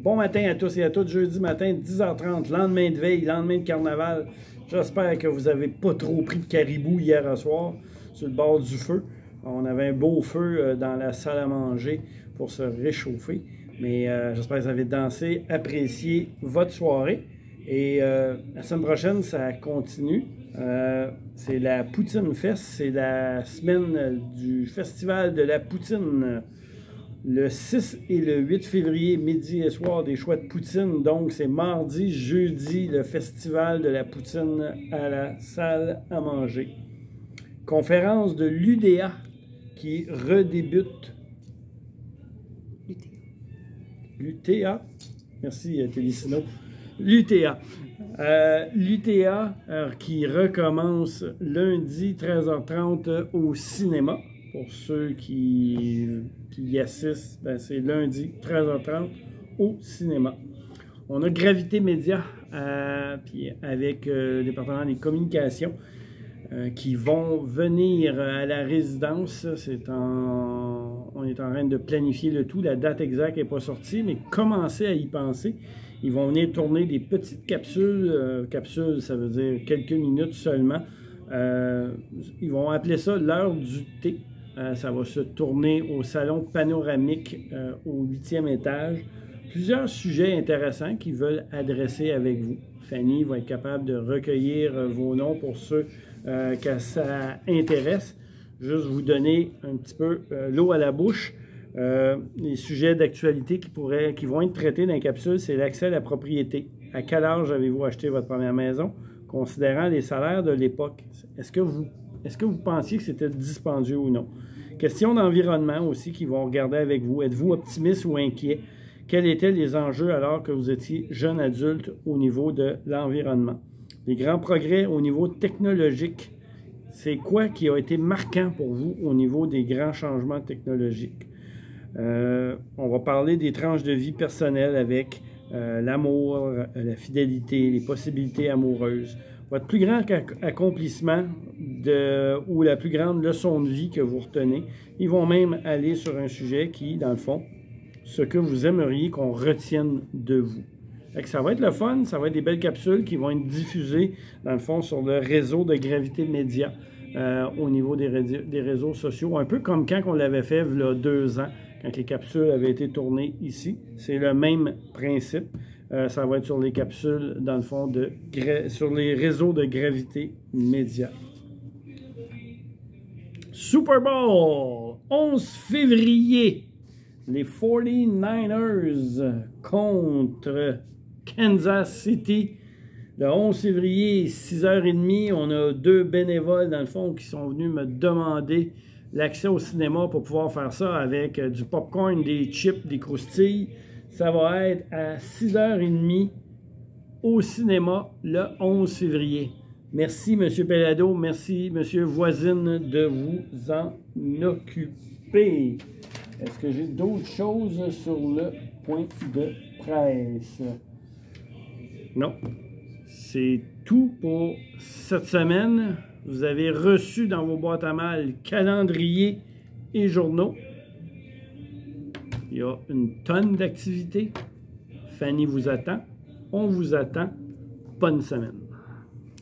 Bon matin à tous et à toutes, jeudi matin, 10h30, lendemain de veille, lendemain de carnaval. J'espère que vous n'avez pas trop pris de caribou hier soir sur le bord du feu. On avait un beau feu dans la salle à manger pour se réchauffer. Mais j'espère que vous avez dansé, apprécié votre soirée. Et la semaine prochaine, ça continue. C'est la Poutine Fest, c'est la semaine du Festival de la Poutine. Le 6 et le 8 février, midi et soir, des choix de poutine. Donc, c'est mardi, jeudi, le Festival de la Poutine à la salle à manger. Conférence de l'UDA qui redébute. L'UTA. Merci, Télécino. L'UTA. L'UTA qui recommence lundi 13h30 au cinéma. Pour ceux qui y assistent, ben c'est lundi 13h30 au cinéma. On a Gravité Média puis avec le département des communications qui vont venir à la résidence. On est en train de planifier le tout. La date exacte n'est pas sortie, mais commencez à y penser. Ils vont venir tourner des petites capsules. Capsules, ça veut dire quelques minutes seulement. Ils vont appeler ça l'heure du thé. Ça va se tourner au salon panoramique au 8e étage. Plusieurs sujets intéressants qu'ils veulent adresser avec vous. Fanny va être capable de recueillir vos noms pour ceux que ça intéresse. Juste vous donner un petit peu l'eau à la bouche. Les sujets d'actualité qui vont être traités dans les capsules, c'est l'accès à la propriété. À quel âge avez-vous acheté votre première maison? Considérant les salaires de l'époque, est-ce que vous pensiez que c'était dispendieux ou non? Question d'environnement aussi qu'ils vont regarder avec vous. Êtes-vous optimiste ou inquiet? Quels étaient les enjeux alors que vous étiez jeune adulte au niveau de l'environnement? Les grands progrès au niveau technologique. C'est quoi qui a été marquant pour vous au niveau des grands changements technologiques? On va parler des tranches de vie personnelles avec l'amour, la fidélité, les possibilités amoureuses. Votre plus grand accomplissement ou la plus grande leçon de vie que vous retenez. Ils vont même aller sur un sujet qui, dans le fond, ce que vous aimeriez qu'on retienne de vous. Ça va être le fun, ça va être des belles capsules qui vont être diffusées, dans le fond, sur le réseau de Gravité Média au niveau des réseaux sociaux. Un peu comme quand on l'avait fait il y a 2 ans, quand les capsules avaient été tournées ici. C'est le même principe. Ça va être sur les capsules, dans le fond, sur les réseaux de Gravité Média. Super Bowl, 11 février, les 49ers contre Kansas City. Le 11 février, 6h30, on a 2 bénévoles, dans le fond, qui sont venus me demander l'accès au cinéma pour pouvoir faire ça avec du popcorn, des chips, des croustilles. Ça va être à 6h30 au cinéma le 11 février. Merci, M. Pellado. Merci, M. Voisine, de vous en occuper. Est-ce que j'ai d'autres choses sur le point de presse? Non. C'est tout pour cette semaine. Vous avez reçu dans vos boîtes à mal calendrier et journaux. Il y a une tonne d'activités. Fanny vous attend. On vous attend. Bonne semaine.